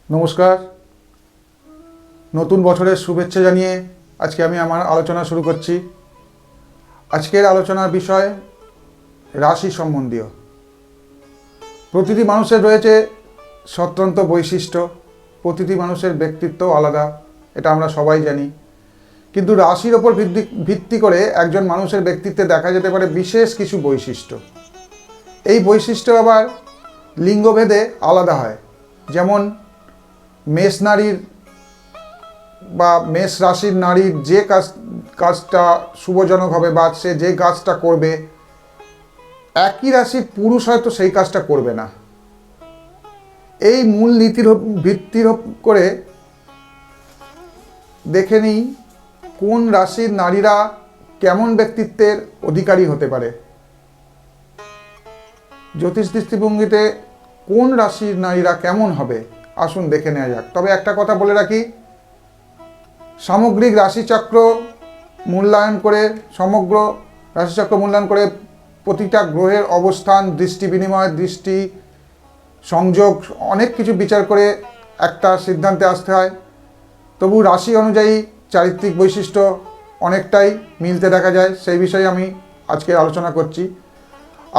নমস্কার। নতুন বছরের শুভেচ্ছা জানিয়ে আজকে আমি আমার আলোচনা শুরু করছি। আজকের আলোচনার বিষয় রাশি সম্বন্ধীয়। প্রতিটি মানুষের রয়েছে স্বতন্ত্র বৈশিষ্ট্য, প্রতিটি মানুষের ব্যক্তিত্ব আলাদা, এটা আমরা সবাই জানি। কিন্তু রাশির ওপর ভিত্তি করে একজন মানুষের ব্যক্তিত্বে দেখা যেতে পারে বিশেষ কিছু বৈশিষ্ট্য। এই বৈশিষ্ট্য আবার লিঙ্গভেদে আলাদা হয়। যেমন মেষ নারীর বা মেষ রাশির নারীর যে কাজটা শুভজনক হবে বা সে যে কাজটা করবে, একই রাশির পুরুষ হয়তো সেই কাজটা করবে না। এই মূল নীতির ভিত্তির করে দেখে নিই কোন রাশির নারীরা কেমন ব্যক্তিত্বের অধিকারী হতে পারে। জ্যোতিষ দৃষ্টিভঙ্গিতে কোন রাশির নারীরা কেমন হবে আসুন দেখে নেওয়া যাক। তবে একটা কথা বলে রাখি, সামগ্রিক রাশিচক্র মূল্যায়ন করে প্রতিটা গ্রহের অবস্থান, দৃষ্টি বিনিময়, দৃষ্টি সংযোগ অনেক কিছু বিচার করে একটা সিদ্ধান্তে আসতে হয়। তবু রাশি অনুযায়ী চারিত্রিক বৈশিষ্ট্য অনেকটাই মিলতে দেখা যায়। সেই বিষয়ে আমি আজকে আলোচনা করছি।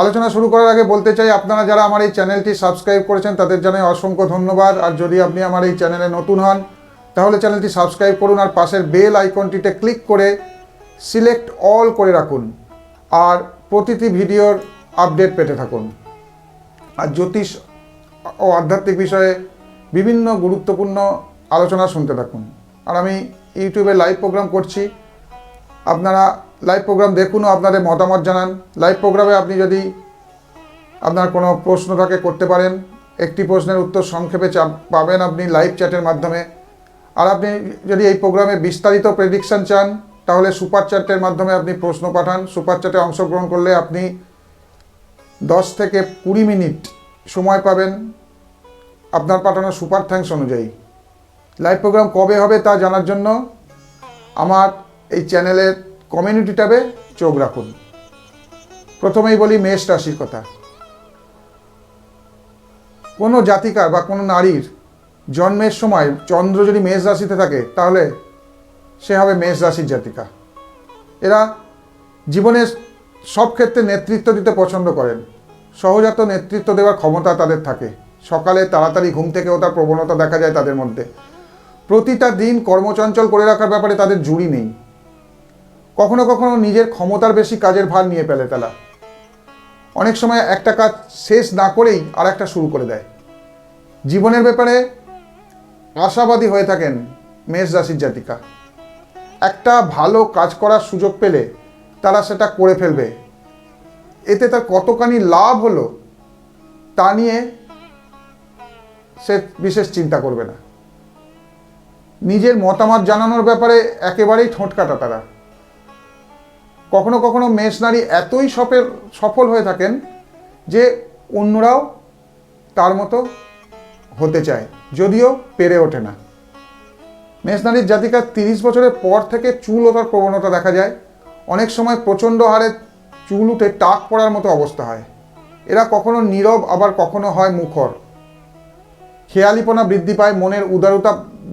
আলোচনা শুরু করার আগে বলতে চাই, আপনারা যারা আমার এই চ্যানেলটি সাবস্ক্রাইব করেছেন তাদের জানাই অসংখ্য ধন্যবাদ। আর যদি আপনি আমার এই চ্যানেলে নতুন হন তাহলে চ্যানেলটি সাবস্ক্রাইব করুন আর পাশের বেল আইকনটিতে ক্লিক করে সিলেক্ট অল করে রাখুন আর প্রতিটি ভিডিওর আপডেট পেতে থাকুন। আর জ্যোতিষ ও আধ্যাত্মিক বিষয়ে বিভিন্ন গুরুত্বপূর্ণ আলোচনা শুনতে থাকুন। আর আমি ইউটিউবে লাইভ প্রোগ্রাম করছি, আপনারা লাইভ প্রোগ্রাম দেখুন ও আপনাদের মতামত জানান। লাইভ প্রোগ্রামে আপনি যদি আপনার কোনো প্রশ্ন থাকে করতে পারেন। একটি প্রশ্নের উত্তর সংক্ষেপে পাবেন আপনি লাইভ চ্যাটের মাধ্যমে। আর আপনি যদি এই প্রোগ্রামে বিস্তারিত প্রেডিকশান চান তাহলে সুপার চ্যাটের মাধ্যমে আপনি প্রশ্ন পাঠান। সুপার চ্যাটে অংশগ্রহণ করলে আপনি 10 থেকে 20 মিনিট সময় পাবেন আপনার পাঠানো সুপার থ্যাঙ্কস অনুযায়ী। লাইভ প্রোগ্রাম কবে হবে তা জানার জন্য আমার এই চ্যানেলের কমিউনিটি ট্যাবে চোখ রাখুন। প্রথমেই বলি মেষ রাশির কথা। কোনো জাতিকার বা কোনো নারীর জন্মের সময় চন্দ্র যদি মেষ রাশিতে থাকে তাহলে সে হবে মেষ রাশির জাতিকা। এরা জীবনের সব ক্ষেত্রে নেতৃত্ব দিতে পছন্দ করেন। সহজাত নেতৃত্ব দেওয়ার ক্ষমতা তাদের থাকে। সকালে তাড়াতাড়ি ঘুম থেকে ওঠার প্রবণতা দেখা যায় তাদের মধ্যে। প্রতিটা দিন কর্মচঞ্চল করে রাখার ব্যাপারে তাদের জুড়ি নেই। কখনো কখনো নিজের ক্ষমতার বেশি কাজের ভার নিয়ে ফেলে তারা। অনেক সময় একটা কাজ শেষ না করেই আর একটা শুরু করে দেয়। জীবনের ব্যাপারে আশাবাদী হয়ে থাকেন মেষ রাশির জাতিকা। একটা ভালো কাজ করার সুযোগ পেলে তারা সেটা করে ফেলবে। এতে তার কতখানি লাভ হলো তা নিয়ে সে বিশেষ চিন্তা করবে না। নিজের মতামত জানানোর ব্যাপারে একেবারেই ঠোঁট কাটা তারা। কখনো কখনো মেষ নারী এতই সফল হয়ে থাকেন যে অন্যরাও তার মতো হতে চায়, যদিও পেরে ওঠে না। মেষ নারীর জাতিকার 30 বছরের পর থেকে চুল ওঠার প্রবণতা দেখা যায়। অনেক সময় প্রচণ্ড হারে চুল উঠে টাক পড়ার মতো অবস্থা হয়। এরা কখনো নীরব আবার কখনো হয় মুখর। খেয়ালিপনা বৃদ্ধি পায়, মনের উদারতা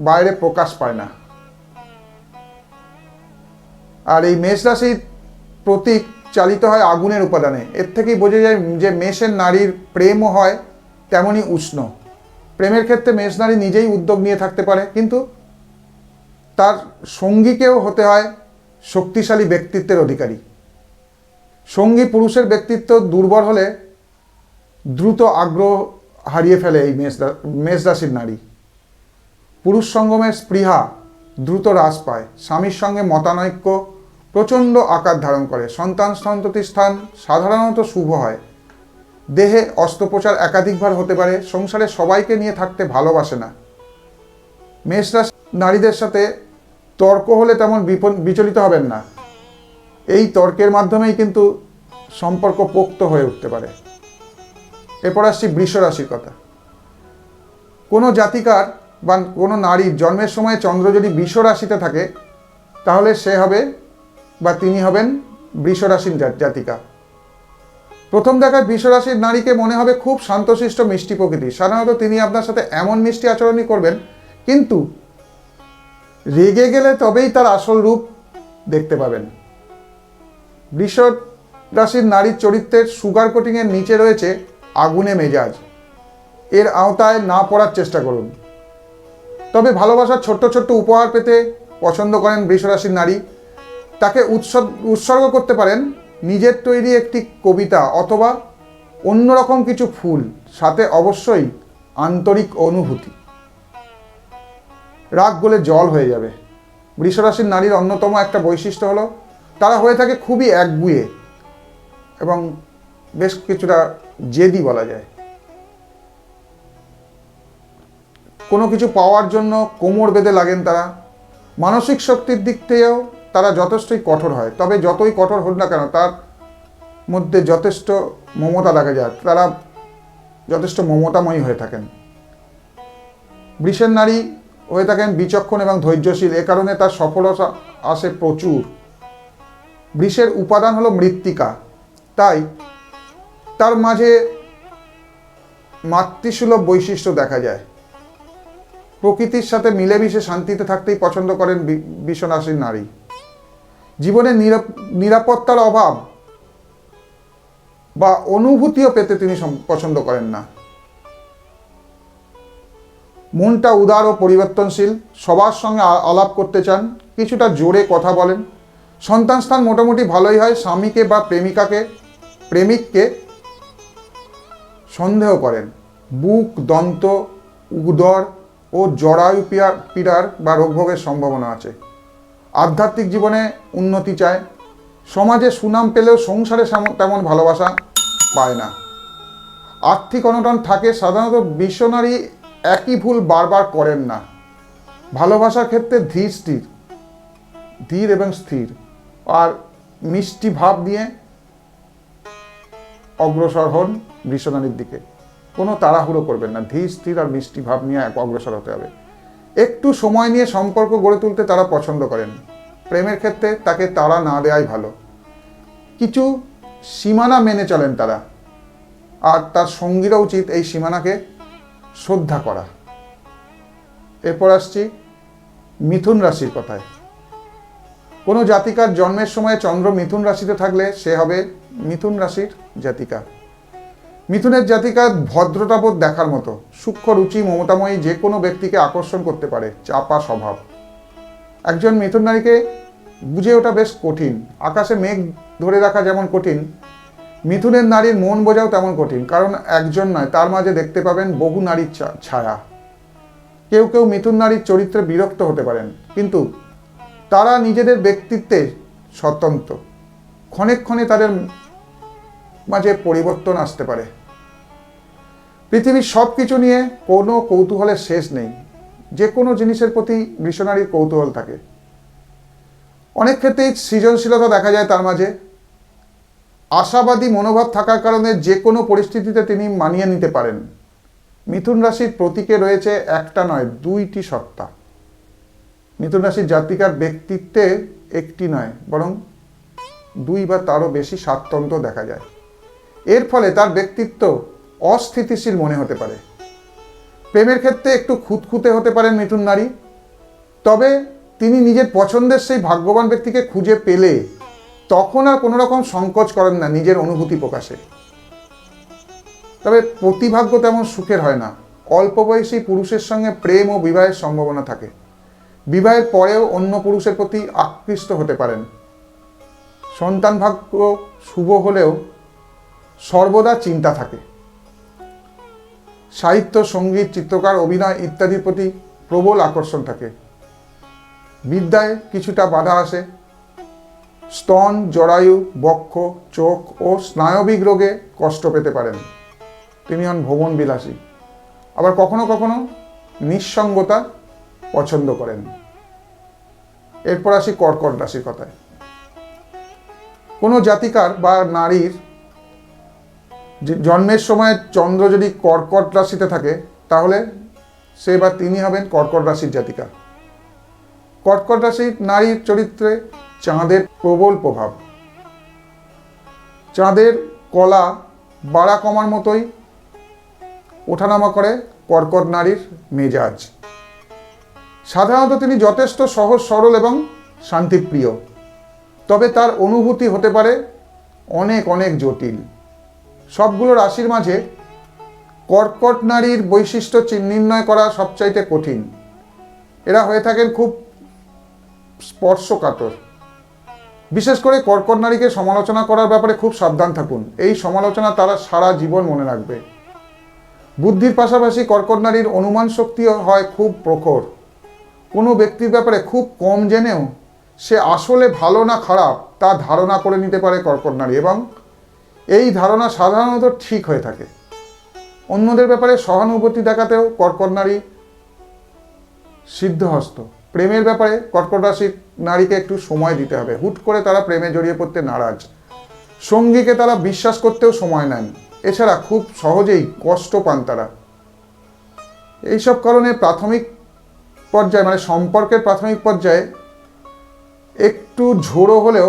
বাইরে প্রকাশ পায় না। আর এই মেষ রাশির প্রতীক চালিত হয় আগুনের উপাদানে। এর থেকেই বোঝা যায় যে মেষের নারীর প্রেমও হয় তেমনই উষ্ণ। প্রেমের ক্ষেত্রে মেষ নারী নিজেই উদ্যোগ নিয়ে থাকতে পারে, কিন্তু তার সঙ্গীকেও হতে হয় শক্তিশালী ব্যক্তিত্বের অধিকারী। সঙ্গী পুরুষের ব্যক্তিত্ব দুর্বল হলে দ্রুত আগ্রহ হারিয়ে ফেলে এই মেষ রাশির নারী। পুরুষ সঙ্গমের স্পৃহা দ্রুত হ্রাস পায়। স্বামীর সঙ্গে মতানৈক্য প্রচণ্ড আকার ধারণ করে। সন্ততির স্থান সাধারণত শুভ হয়। দেহে অস্ত্রোপচার একাধিকবার হতে পারে। সংসারে সবাইকে নিয়ে থাকতে ভালোবাসে না। মেষ রাশি নারীদের সাথে তর্ক হলে তেমন বিচলিত হবেন না। এই তর্কের মাধ্যমেই কিন্তু সম্পর্ক পোক্ত হয়ে উঠতে পারে। এরপর আসছি বৃষ রাশির কথা। কোনো জাতিকার বা কোনো নারীর জন্মের সময় চন্দ্র যদি বৃষ রাশিতে থাকে তাহলে সে হবে বা তিনি হবেন বৃষ রাশির জাতিকা। প্রথম দেখায় বৃষ রাশির নারীকে মনে হবে খুব শান্তশিষ্ট মিষ্টি প্রকৃতি। সাধারণত তিনি আপনার সাথে এমন মিষ্টি আচরণই করবেন, কিন্তু রেগে গেলে তবেই তার আসল রূপ দেখতে পাবেন। বৃষ রাশির নারীর চরিত্রের সুগার কোটিংয়ের নিচে রয়েছে আগুনে মেজাজ। এর আওতায় না পড়ার চেষ্টা করুন। তবে ভালোবাসার ছোট্ট ছোট্ট উপহার পেতে পছন্দ করেন বৃষ রাশির নারী। তাকে উৎসর্গ করতে পারেন নিজের তৈরি একটি কবিতা অথবা অন্যরকম কিছু ফুল, সাথে অবশ্যই আন্তরিক অনুভূতি। রাগ গলে জল হয়ে যাবে। বৃষ রাশির নারীর অন্যতম একটা বৈশিষ্ট্য হলো তারা হয়ে থাকে খুবই একগুঁয়ে এবং বেশ কিছুটা জেদি বলা যায়। কোনো কিছু পাওয়ার জন্য কোমর বেঁধে লাগেন তারা। মানসিক শক্তির দিক থেকেও তারা যথেষ্টই কঠোর হয়, তবে যতই কঠোর হোক না কেন তার মধ্যে যথেষ্ট মমতা দেখা যায়। তারা যথেষ্ট মমতাময়ী হয়ে থাকেন। বৃষের নারী হয়ে থাকেন বিচক্ষণ এবং ধৈর্যশীল, এ কারণে তার সফলতা আসে প্রচুর। বৃষের উপাদান হলো মৃত্তিকা, তাই তার মাঝে মাতৃসুলভ বৈশিষ্ট্য দেখা যায়। প্রকৃতির সাথে মিলেমিশে শান্তিতে থাকতেই পছন্দ করেন বৃষ রাশির নারী। জীবনে নিরাপত্তার অভাব বা অনুভূতিও পেতে তিনি পছন্দ করেন না। মনটা উদার ও পরিবর্তনশীল, সবার সঙ্গে আলাপ করতে চান, কিছুটা জোরে কথা বলেন। সন্তান স্থান মোটামুটি ভালোই হয়। স্বামীকে বা প্রেমিককে সন্দেহ করেন। বুক, দন্ত, উদর ও জরায়ু পীড়ার বা রোগভোগের সম্ভাবনা আছে। আধ্যাত্মিক জীবনে উন্নতি চায়। সমাজে সুনাম পেলেও সংসারে তেমন ভালোবাসা পায় না। আর্থিক অনটন থাকে। সাধারণত বৃষ নারী একই ভুল বারবার করেন না। ভালোবাসার ক্ষেত্রে ধীর এবং স্থির আর মিষ্টি ভাব নিয়ে অগ্রসর হন বৃষ নারীর দিকে। কোনো তাড়াহুড়ো করবেন না, ধীর স্থির আর মিষ্টি ভাব নিয়ে অগ্রসর হতে হবে। একটু সময় নিয়ে সম্পর্ক গড়ে তুলতে তারা পছন্দ করেন। প্রেমের ক্ষেত্রে তাকে তাড়া না দেওয়াই ভালো। কিছু সীমানা মেনে চলেন তারা, আর তার সঙ্গীরা উচিত এই সীমানাকে শ্রদ্ধা করা। এরপর আসছি মিথুন রাশির কথায়। কোনো জাতিকার জন্মের সময় চন্দ্র মিথুন রাশিতে থাকলে সে হবে মিথুন রাশির জাতিকা। মিথুনের জাতিকা ভদ্রতাবোধ দেখার মতো, সূক্ষ্ম রুচি, মমতাময়ী, যে কোনো ব্যক্তিকে আকর্ষণ করতে পারে। চাপা স্বভাব। একজন মিথুন নারীকে বুঝে ওঠা বেশ কঠিন। আকাশে মেঘ ধরে রাখা যেমন কঠিন, মিথুনের নারীর মন বোঝাও তেমন কঠিন। কারণ একজন নয়, তার মাঝে দেখতে পাবেন বহু নারীর ছায়া। কেউ কেউ মিথুন নারীর চরিত্রে বিরক্ত হতে পারেন, কিন্তু তারা নিজেদের ব্যক্তিত্বে স্বতন্ত্র। ক্ষণে ক্ষণে তাদের মাঝে পরিবর্তন আসতে পারে। পৃথিবীর সব কিছু নিয়ে কোনো কৌতূহলের শেষ নেই। যে কোনো জিনিসের প্রতি বৃষ নারীর কৌতূহল থাকে। অনেক ক্ষেত্রেই সৃজনশীলতা দেখা যায় তার মাঝে। আশাবাদী মনোভাব থাকার কারণে যে কোনো পরিস্থিতিতে তিনি মানিয়ে নিতে পারেন। মিথুন রাশির প্রতীকে রয়েছে একটা নয়, দুইটি সত্তা। মিথুন রাশির জাতিকার ব্যক্তিত্বে একটি নয়, বরং দুই বা তারও বেশি স্বাতন্ত্র্য দেখা যায়। এর ফলে তার ব্যক্তিত্ব অস্থিতিশীল মনে হতে পারে। প্রেমের ক্ষেত্রে একটু খুঁতখুঁতে হতে পারেন মিথুন নারী, তবে তিনি নিজের পছন্দের সেই ভাগ্যবান ব্যক্তিকে খুঁজে পেলে তখন আর কোনো রকম সংকোচ করেন না নিজের অনুভূতি প্রকাশে। তবে প্রতিভাগ্য তেমন সুখের হয় না। অল্প বয়সী পুরুষের সঙ্গে প্রেম ও বিবাহের সম্ভাবনা থাকে। বিবাহের পরেও অন্য পুরুষের প্রতি আকৃষ্ট হতে পারেন। সন্তান ভাগ্য শুভ হলেও সর্বদা চিন্তা থাকে। সাহিত্য, সঙ্গীত, চিত্রকার, অভিনয় ইত্যাদির প্রতি প্রবল আকর্ষণ থাকে। বিদ্যায় কিছুটা বাধা আসে। স্তন, জরায়ু, বক্ষ, চোখ ও স্নায়বিক রোগে কষ্ট পেতে পারেন। তিনি হন ভ্রমণ বিলাসী। আবার কখনো কখনো নিঃসঙ্গতা পছন্দ করেন। এরপর আসি কর্কট রাশির কথায়। কোনো জাতিকার বা নারীর জন্মের সময় চন্দ্র যদি কর্কট রাশিতে থাকে, তাহলে সে বা তিনি হবেন কর্কট রাশির জাতিকা। কর্কট রাশির নারীর চরিত্রে চাঁদের প্রবল প্রভাব। চাঁদের কলা বাড়া কমার মতোই ওঠানামা করে কর্কট নারীর মেজাজ। সাধারণত তিনি যথেষ্ট সহজ সরল এবং শান্তিপ্রিয়, তবে তার অনুভূতি হতে পারে অনেক অনেক জটিল। সবগুলো রাশির মাঝে কর্কট নারীর বৈশিষ্ট্য নির্ণয় করা সবচাইতে কঠিন। এরা হয়ে থাকেন খুব স্পর্শকাতর। বিশেষ করে কর্কট নারীকে সমালোচনা করার ব্যাপারে খুব সাবধান থাকুন। এই সমালোচনা তারা সারা জীবন মনে রাখবে। বুদ্ধির পাশাপাশি কর্কট নারীর অনুমান শক্তিও হয় খুব প্রখর। কোনো ব্যক্তির ব্যাপারে খুব কম জেনেও সে আসলে ভালো না খারাপ তা ধারণা করে নিতে পারে কর্কট নারী, এবং এই ধারণা সাধারণত ঠিক হয়ে থাকে। অন্যদের ব্যাপারে সহানুভূতি দেখাতেও কর্কট নারী সিদ্ধহস্ত। প্রেমের ব্যাপারে কর্কট রাশির নারীকে একটু সময় দিতে হবে। হুট করে তারা প্রেমে জড়িয়ে পড়তে নারাজ। সঙ্গীকে তারা বিশ্বাস করতেও সময় নেন। এছাড়া খুব সহজেই কষ্ট পান তারা। এইসব কারণে প্রাথমিক পর্যায়ে, মানে সম্পর্কের প্রাথমিক পর্যায়ে একটু ঝোড়ো হলেও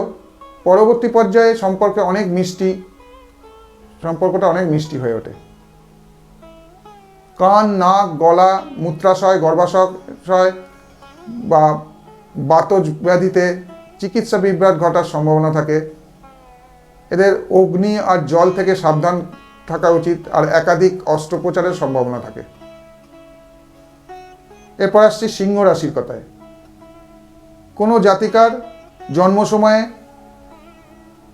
পরবর্তী পর্যায়ে সম্পর্কটা অনেক মিষ্টি হয়ে ওঠে। কান, নাক, গলা, মূত্রাশয়, গর্ভাশয় বা বাতজ ব্যাধিতে চিকিৎসা বিভ্রাট ঘটার সম্ভাবনা থাকে। এদের অগ্নি আর জল থেকে সাবধান থাকা উচিত, আর একাধিক অস্ত্রোপচারের সম্ভাবনা থাকে। এরপর আসছি সিংহ রাশির কথায়। কোনো জাতিকার জন্ম সময়ে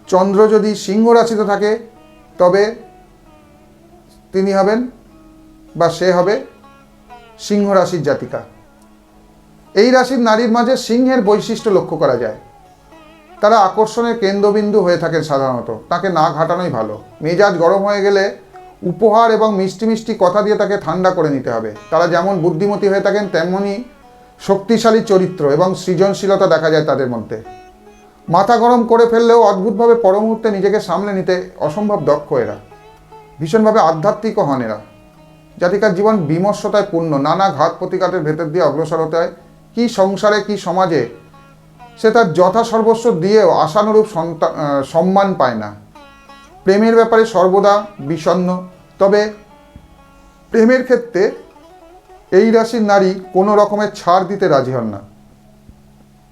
চন্দ্র যদি সিংহ রাশিতে থাকে তবে তিনি হবেন বা সে হবে সিংহ রাশির জাতিকা। এই রাশির নারীর মাঝে সিংহের বৈশিষ্ট্য লক্ষ্য করা যায়। তারা আকর্ষণের কেন্দ্রবিন্দু হয়ে থাকেন সাধারণত। তাকে না ঘাটানোই ভালো। মেজাজ গরম হয়ে গেলে উপহার এবং মিষ্টি মিষ্টি কথা দিয়ে তাকে ঠান্ডা করে নিতে হবে। তারা যেমন বুদ্ধিমতী হয়ে থাকেন তেমনই শক্তিশালী চরিত্র এবং সৃজনশীলতা দেখা যায় তাদের মধ্যে। মাথা গরম করে ফেললেও অদ্ভুতভাবে পরমুহূর্তে নিজেকে সামলে নিতে অসম্ভব দক্ষ এরা। ভীষণভাবে আধ্যাত্মিকও হন এরা। জাতিকার জীবন বিমর্ষতায় পূর্ণ। নানা ঘাত প্রতিঘাতের ভেতর দিয়ে অগ্রসর হতে হয়। কি সংসারে কি সমাজে সে তার যথাসর্বস্ব দিয়েও আশানুরূপ সম্মান পায় না। প্রেমের ব্যাপারে সর্বদা বিষণ্ণ। তবে প্রেমের ক্ষেত্রে এই রাশির নারী কোনো রকমের ছাড় দিতে রাজি হন না।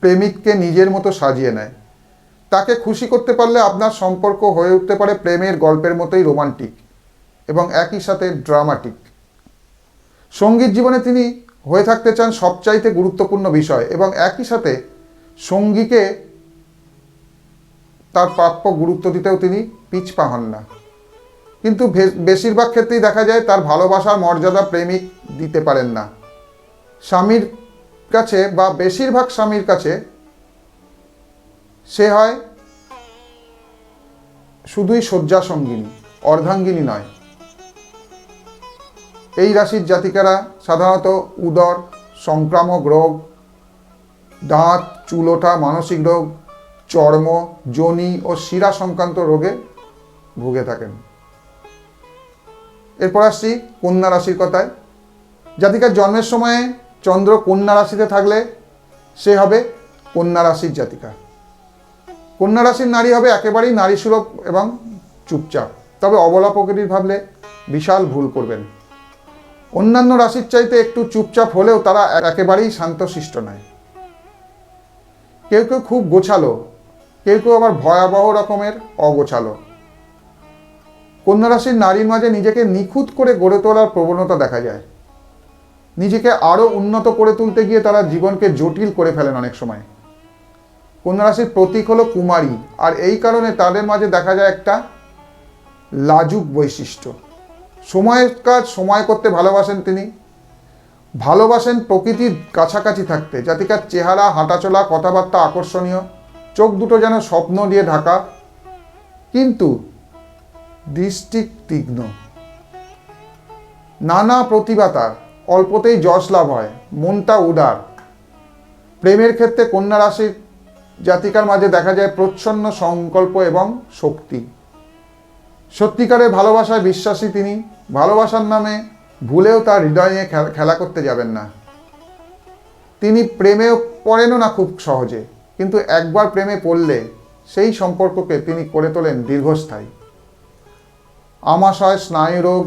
প্রেমিককে নিজের মতো সাজিয়ে নেয়। তাকে খুশি করতে পারলে আপনার সম্পর্ক হয়ে উঠতে পারে প্রেমের গল্পের মতোই রোমান্টিক এবং একই সাথে ড্রামাটিক। সঙ্গীত জীবনে তিনি হয়ে থাকতে চান সবচাইতে গুরুত্বপূর্ণ বিষয়, এবং একই সাথে সঙ্গীকে তার প্রাপ্য গুরুত্ব দিতেও তিনি পিছপা হন না। কিন্তু বেশিরভাগ ক্ষেত্রেই দেখা যায় তার ভালোবাসার মর্যাদা প্রেমিক দিতে পারেন না। স্বামীর কাছে বা বেশিরভাগ স্বামীর কাছে সে হয় শুধুই শয্যা সঙ্গিনী, অর্ধাঙ্গিনী নয়। এই রাশির জাতিকারা সাধারণত উদর সংক্রামক রোগ, দাঁত, চুল ওঠা, মানসিক রোগ, চর্ম, যোনি ও শিরা সংক্রান্ত রোগে ভুগে থাকেন। এরপর আসছি কন্যা রাশির কথায়। জাতিকার জন্মের সময়ে চন্দ্র কন্যা রাশিতে থাকলে সে হবে কন্যা রাশির জাতিকা। কন্যা রাশির নারী হবে একেবারেই নারীসুলভ এবং চুপচাপ, তবে অবলা প্রকৃতির ভাবলে বিশাল ভুল করবেন। অন্যান্য রাশির চাইতে একটু চুপচাপ হলেও তারা একেবারেই শান্তশিষ্ট নয়। কেউ কেউ খুব গোছালো, কেউ কেউ আবার ভয়াবহ রকমের অগোছালো। কন্যা রাশির নারীর মাঝে নিজেকে নিখুঁত করে গড়ে তোলার প্রবণতা দেখা যায়। নিজেকে আরও উন্নত করে তুলতে গিয়ে তারা জীবনকে জটিল করে ফেলেন অনেক সময়। কন্যা রাশির প্রতীক হলো কুমারী, আর এই কারণে তাদের মাঝে দেখা যায় একটা লাজুক বৈশিষ্ট্য। সময়ের কাজ সময় করতে ভালোবাসেন তিনি। ভালোবাসেন প্রকৃতির কাছাকাছি থাকতে। জাতিকার চেহারা, হাঁটাচলা, কথাবার্তা আকর্ষণীয়। চোখ দুটো যেন স্বপ্ন দিয়ে ঢাকা, কিন্তু দৃষ্টি তীক্ষ্ণ। নানা প্রতিভা তার, অল্পতেই যশ লাভ হয়, মনটা উদার। প্রেমের ক্ষেত্রে কন্যা রাশির জাতিকার মাঝে দেখা যায় প্রচ্ছন্ন সংকল্প এবং শক্তি। সত্যিকারের ভালোবাসায় বিশ্বাসী তিনি। ভালোবাসার নামে ভুলেও তার হৃদয় নিয়ে খেলা করতে যাবেন না। তিনি প্রেমেও পড়েনও না খুব সহজে, কিন্তু একবার প্রেমে পড়লে সেই সম্পর্ককে তিনি করে তোলেন দীর্ঘস্থায়ী। আমাশয়, স্নায়ুরোগ,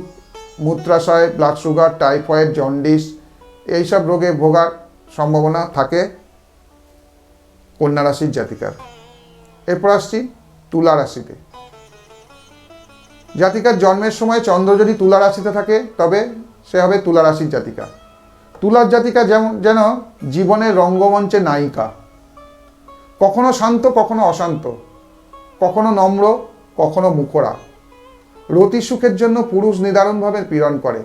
মূত্রাশয়, ব্লাড সুগার, টাইফয়েড, জন্ডিস এইসব রোগে ভোগার সম্ভাবনা থাকে কন্যা রাশির জাতিকার। এরপর আসছি তুলা রাশিতে। জাতিকার জন্মের সময় চন্দ্র যদি তুলা রাশিতে থাকে তবে সে হবে তুলা রাশির জাতিকা। তুলার জাতিকা যেন জীবনের রঙ্গমঞ্চে নায়িকা, কখনো শান্ত, কখনো অশান্ত, কখনো নম্র, কখনো মুখরা। রতি সুখের জন্য পুরুষ নিদারুণভাবে পীড়ন করে।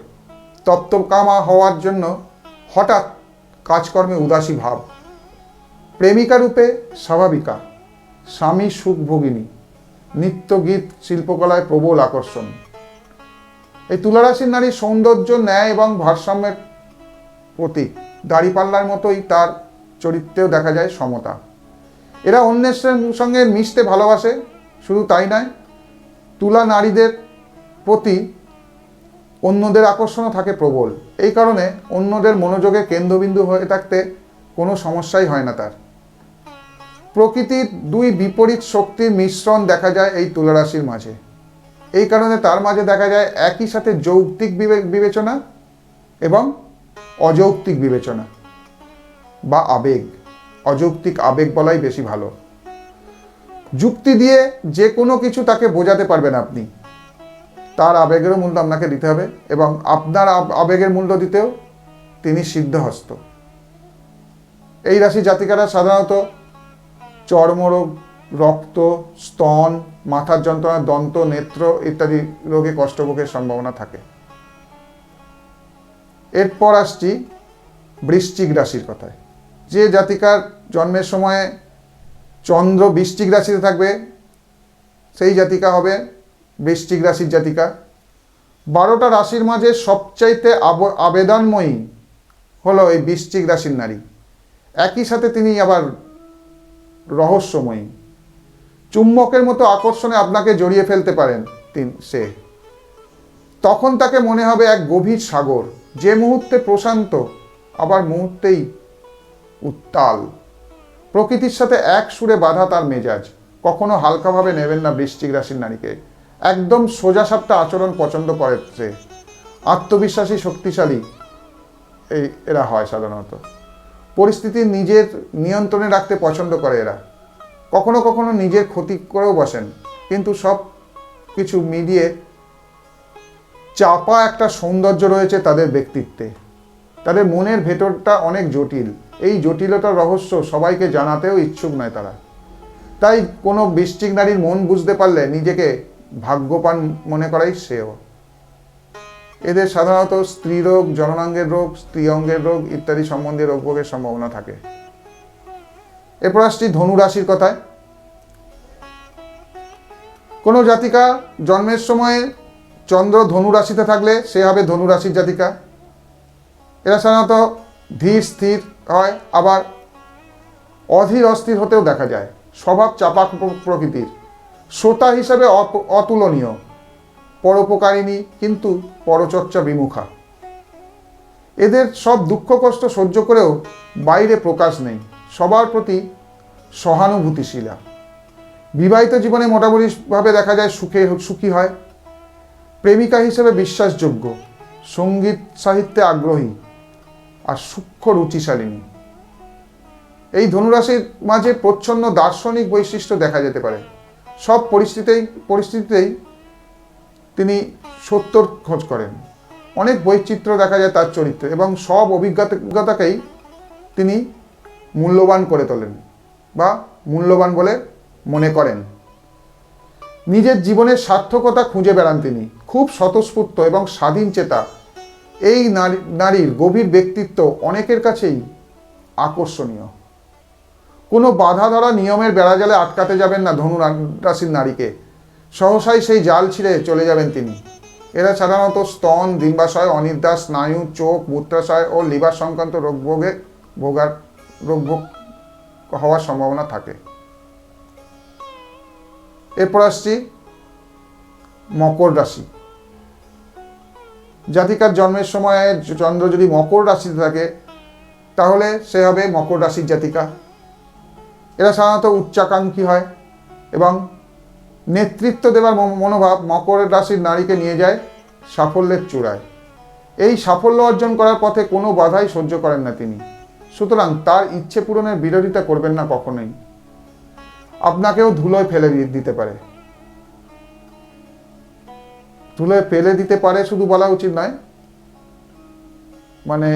তত্ত্বকামা হওয়ার জন্য হঠাৎ কাজকর্মে উদাসী ভাব। প্রেমিকা রূপে স্বাভাবিকা, স্বামী সুখভোগিনী, নৃত্য, গীত, শিল্পকলায় প্রবল আকর্ষণ। এই তুলারাশির নারীর সৌন্দর্য, ন্যায় এবং ভারসাম্যের প্রতীক। দাড়িপাল্লার মতোই তার চরিত্রেও দেখা যায় সমতা। এরা অন্যের সঙ্গে মিশতে ভালোবাসে। শুধু তাই নয়, তুলা নারীদের প্রতি অন্যদের আকর্ষণও থাকে প্রবল। এই কারণে অন্যদের মনোযোগের কেন্দ্রবিন্দু হয়ে থাকতে কোনো সমস্যাই হয় না তার। প্রকৃতির দুই বিপরীত শক্তির মিশ্রণ দেখা যায় এই তুলারাশির মাঝে। এই কারণে তার মাঝে দেখা যায় একই সাথে যৌক্তিক বিবেচনা এবং অযৌক্তিক বিবেচনা বা আবেগ। অযৌক্তিক আবেগ বলাই বেশি ভালো। যুক্তি দিয়ে যে কোনো কিছু তাকে বোঝাতে পারবেন আপনি, তার আবেগেরও মূল্য আপনাকে দিতে হবে এবং আপনার আবেগের মূল্য দিতেও তিনি সিদ্ধহস্ত। এই রাশি জাতিকারা সাধারণত চর্মরোগ, রক্ত, স্তন, মাথার যন্ত্রণা, দন্ত, নেত্র ইত্যাদি রোগে কষ্টভোগের সম্ভাবনা থাকে। এরপর আসছি বৃশ্চিক রাশির কথায়। যে জাতিকার জন্মের সময়ে চন্দ্র বৃশ্চিক রাশিতে থাকবে সেই জাতিকা হবে বৃশ্চিক রাশির জাতিকা। 12টা রাশির মাঝে সবচাইতে আবেদনময়ী হলো এই বৃশ্চিক রাশির নারী। একই সাথে তিনি আবার রহস্যময়ী। চুম্বকের মতো আকর্ষণে আপনাকে জড়িয়ে ফেলতে পারেন সে। তখন তাকে মনে হবে এক গভীর সাগর, যে মুহূর্তে প্রশান্ত আবার মুহূর্তেই উত্তাল। প্রকৃতির সাথে এক সুরে বাঁধা তার মেজাজ। কখনো হালকাভাবে নেবেন না বৃশ্চিক রাশির নারীকে। একদম সোজাসাপটা আচরণ পছন্দ করে সে। আত্মবিশ্বাসী, শক্তিশালী এরা হয় সাধারণত। পরিস্থিতি নিজের নিয়ন্ত্রণে রাখতে পছন্দ করে এরা। কখনো কখনো নিজের ক্ষতি করেও বসেন, কিন্তু সব কিছু মিলিয়ে চাপা একটা সৌন্দর্য রয়েছে তাদের ব্যক্তিত্বে। তাদের মনের ভেতরটা অনেক জটিল। এই জটিলতার রহস্য সবাইকে জানাতেও ইচ্ছুক নয় তারা। তাই কোনো বৃশ্চিক নারীর মন বুঝতে পারলে নিজেকে ভাগ্যবান মনে করাই শ্রেয়। এদের সাধারণত স্ত্রীরোগ, জননাঙ্গের রোগ, স্ত্রী অঙ্গের রোগ ইত্যাদি সম্বন্ধে রোগ ভোগের সম্ভাবনা থাকে। এরপর আসছি ধনু রাশির কথায়। কোনো জাতিকা জন্মের সময়ে চন্দ্র ধনু রাশিতে থাকলে সে হবে ধনু রাশির জাতিকা। এরা সাধারণত ধীর স্থির হয়, আবার অধীর অস্থির হতেও দেখা যায়। স্বভাব চাপা প্রকৃতির, শ্রোতা হিসাবে অতুলনীয়, পরোপকারিণী কিন্তু পরচর্চা বিমুখা। এদের সব দুঃখ কষ্ট সহ্য করেও বাইরে প্রকাশ নেই। সবার প্রতি সহানুভূতিশীলা। বিবাহিত জীবনে মোটামুটিভাবে দেখা যায় সুখী হয়। প্রেমিকা হিসেবে বিশ্বাসযোগ্য, সঙ্গীত সাহিত্যে আগ্রহী আর সূক্ষ্ম রুচিশালিনী। এই ধনুরাশির মাঝে প্রচ্ছন্ন দার্শনিক বৈশিষ্ট্য দেখা যেতে পারে। সব পরিস্থিতিতেই তিনি সত্যর খোঁজ করেন। অনেক বৈচিত্র্য দেখা যায় তার চরিত্রে এবং সব অভিজ্ঞতাকেই তিনি মূল্যবান করে তোলেন বা মূল্যবান বলে মনে করেন। নিজের জীবনের সার্থকতা খুঁজে বেড়ান তিনি। খুব স্বতঃস্ফূর্ত এবং স্বাধীন চেতা এই নারীর গভীর ব্যক্তিত্ব অনেকের কাছেই আকর্ষণীয়। কোনো বাধা ধরা নিয়মের বেড়াজালে আটকাতে যাবেন না ধনু রাশির নারীকে। সহসাই সেই জাল ছিঁড়ে চলে যাবেন তিনি। এরা সাধারণত স্তন, ডিম্বাশয়, অনিদ্রা, স্নায়ু, চোখ, মূত্রাশয় ও লিভার সংক্রান্ত রোগ হওয়ার সম্ভাবনা থাকে। এরপর আসছি মকর রাশি। জাতিকার জন্মের সময়ে চন্দ্র যদি মকর রাশিতে থাকে তাহলে সে হবে মকর রাশির জাতিকা। এরা সাধারণত উচ্চাকাঙ্ক্ষী হয় এবং নেতৃত্ব দেওয়ার মনোভাব মকর রাশির নারীকে নিয়ে যায় সাফল্যের চূড়ায়। এই সাফল্য অর্জন করার পথে কোনো বাধাই সহ্য করেন না তিনি। সুতরাং তার ইচ্ছে পূরণের বিরোধিতা করবেন না কখনোই। আপনাকেও ধুলোয় ফেলে দিতে পারে, ধুলোয় ফেলে দিতে পারে শুধু বলা উচিত নয়, মানে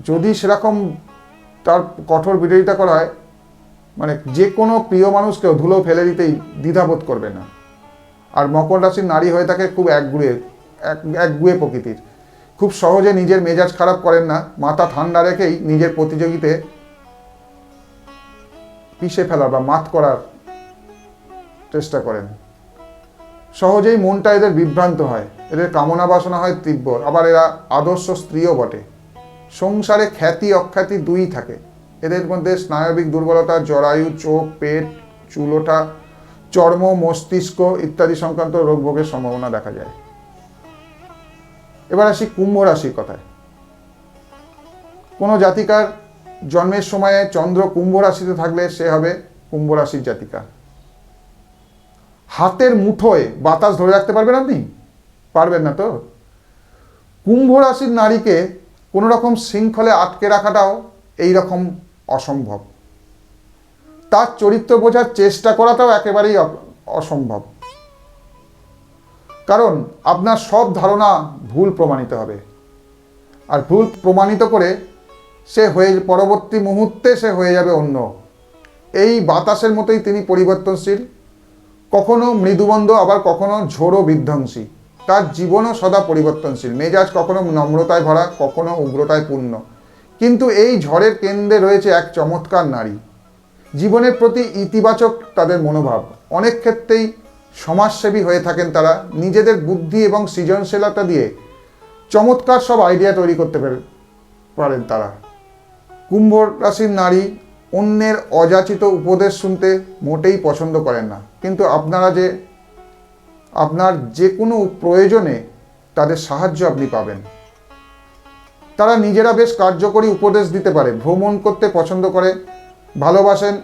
যদি সেরকম তার কঠোর বিরোধিতা করা হয়, মানে যে কোনো প্রিয় মানুষকেও ধুলো ফেলে দিতেই দ্বিধাবোধ করবে না। আর মকর রাশির নারী হয়ে থাকে খুব একগুয়ে প্রকৃতির, খুব সহজে নিজের মেজাজ খারাপ করেন না, মাথা ঠান্ডা রেখেই নিজের প্রতিযোগীতে পিষে ফেলার বা মাত করার চেষ্টা করেন। সহজেই মনটা এদের বিভ্রান্ত হয়, এদের কামনা বাসনা হয় তীব্র, আবার এরা আদর্শ স্ত্রীও বটে। সংসারে খ্যাতি অখ্যাতি দুই থাকে। এদের মধ্যে স্নায়বিক দুর্বলতা, জরায়ু, চোখ, পেট, চুল ওঠা, চর্ম, মস্তিষ্ক ইত্যাদি সংক্রান্ত রোগ ভোগের সম্ভাবনা দেখা যায়। এবার আসি কুম্ভ রাশির কথায়। কোনো জাতিকার জন্মের সময়ে চন্দ্র কুম্ভ রাশিতে থাকলে সে হবে কুম্ভ রাশির জাতিকা। হাতের মুঠোয় বাতাস ধরে রাখতে পারবেন আপনি? পারবেন না তো। কুম্ভ রাশির নারীকে কোনো রকম শৃঙ্খলে আটকে রাখাটাও এই রকম অসম্ভব। তার চরিত্র বোঝার চেষ্টা করাটাও একেবারেই অসম্ভব, কারণ আপনার সব ধারণা ভুল প্রমাণিত হবে। আর ভুল প্রমাণিত করে পরবর্তী মুহূর্তে সে হয়ে যাবে অন্য। এই বাতাসের মতোই তিনি পরিবর্তনশীল, কখনো মৃদুবন্ধ, আবার কখনো ঝোড়ো বিধ্বংসী। তার জীবনও সদা পরিবর্তনশীল, মেজাজ কখনো নম্রতায় ভরা, কখনো উগ্রতায় পূর্ণ। কিন্তু এই ঝড়ের কেন্দ্রে রয়েছে এক চমৎকার নারী। জীবনের প্রতি ইতিবাচক তাদের মনোভাব, অনেক ক্ষেত্রেই সমাজসেবী হয়ে থাকেন তারা। নিজেদের বুদ্ধি এবং সৃজনশীলতা দিয়ে চমৎকার সব আইডিয়া তৈরি করতে পারেন তারা। কুম্ভ রাশির নারী অন্যের অযাচিত উপদেশ শুনতে মোটেই পছন্দ করেন না, কিন্তু আপনার যে কোনো প্রয়োজনে তাদের সাহায্য আপনি পাবেন। তারা নিজেরা বেশ কার্যকরী উপদেশ দিতে পারে, ভ্রমণ করতে পছন্দ করে, ভালোবাসেন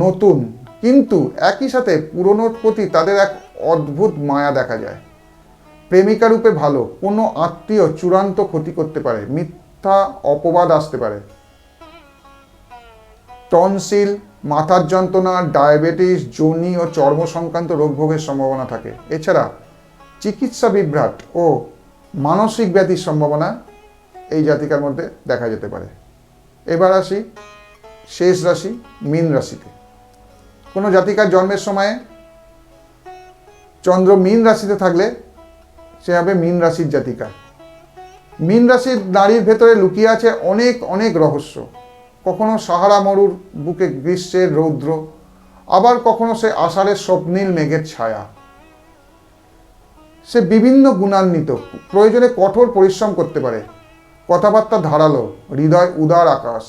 নতুন, কিন্তু একই সাথে পুরনোর প্রতি তাদের এক অদ্ভুত মায়া দেখা যায়। প্রেমিকা রূপে ভালো, কোনো আত্মীয় চূড়ান্ত ক্ষতি করতে পারে, মিথ্যা অপবাদ আসতে পারে। টনসিল, মাথার যন্ত্রণা, ডায়াবেটিস, যোনি ও চর্ম সংক্রান্ত রোগ ভোগের সম্ভাবনা থাকে। এছাড়া চিকিৎসা বিভ্রাট ও মানসিক ব্যাধির সম্ভাবনা এই জাতিকার মধ্যে দেখা যেতে পারে। এবার আসি শেষ রাশি মীন রাশিতে। কোনো জাতিকার জন্মের সময়ে চন্দ্র মীন রাশিতে থাকলে সে হবে মীন রাশির জাতিকা। মীন রাশির নারীর ভেতরে লুকিয়ে আছে অনেক অনেক রহস্য। কখনো সাহারা মরুর বুকে গ্রীষ্মের রৌদ্র, আবার কখনো সে আষাঢ়ের স্বপ্নীল মেঘের ছায়া। সে বিভিন্ন গুণান্বিত, প্রয়োজনে কঠোর পরিশ্রম করতে পারে, কথাবার্তা ধারালো, হৃদয় উদার আকাশ।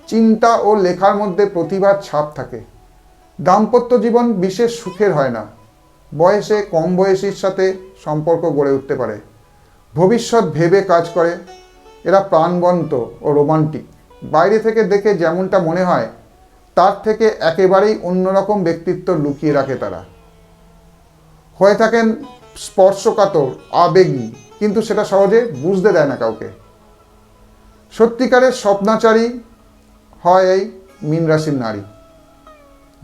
চিন্তা ও লেখার মধ্যে প্রতিভার ছাপ থাকে। দাম্পত্য জীবন বিশেষ সুখের হয় না, বয়সে কম বয়সীর সাথে সম্পর্ক গড়ে উঠতে পারে, ভবিষ্যৎ ভেবে কাজ করে। এরা প্রাণবন্ত ও রোমান্টিক, বাইরে থেকে দেখে যেমনটা মনে হয় তার থেকে একেবারেই অন্যরকম ব্যক্তিত্ব লুকিয়ে রাখে তারা। হয়ে থাকেন স্পর্শকাতর, আবেগী, কিন্তু সেটা সহজে বুঝতে দেয় না কাউকে। সত্যিকারের স্বপ্নাচারী হয় এই মীন রাশির নারী।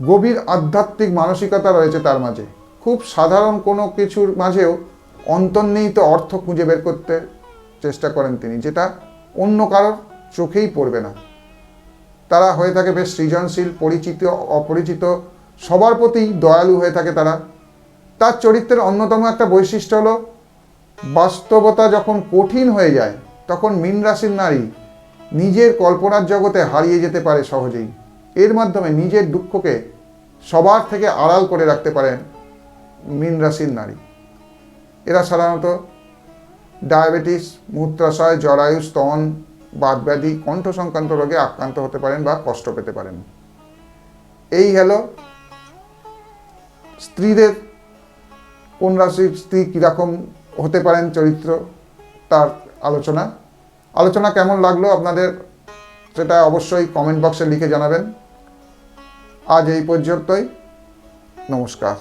গভীর আধ্যাত্মিক মানসিকতা রয়েছে তার মাঝে। খুব সাধারণ কোনো কিছুর মাঝেও অন্তর্নিহিত অর্থ খুঁজে বের করতে চেষ্টা করেন তিনি, যেটা অন্য কারোর চোখেই পড়বে না। তারা হয়ে থাকে বেশ সৃজনশীল, পরিচিত অপরিচিত সবার প্রতি দয়ালু হয়ে থাকে তারা। তার চরিত্রের অন্যতম একটা বৈশিষ্ট্য হলো বাস্তবতা যখন কঠিন হয়ে যায় তখন মীন রাশির নারী নিজের কল্পনার জগতে হারিয়ে যেতে পারে সহজেই। এর মাধ্যমে নিজের দুঃখকে সবার থেকে আড়াল করে রাখতে পারেন মীন রাশির নারী। এরা সাধারণত ডায়াবেটিস, মূত্রাশয়, জরায়ু, স্তন বাতব্যাধি, কণ্ঠ সংক্রান্ত রোগে আক্রান্ত হতে পারেন বা কষ্ট পেতে পারেন। এই হলো স্ত্রীদের, কোন রাশির স্ত্রী কীরকম হতে পারেন চরিত্র তার আলোচনা কেমন লাগলো আপনাদের সেটা অবশ্যই কমেন্ট বক্সে লিখে জানাবেন। আজ এই পর্যন্তই, নমস্কার।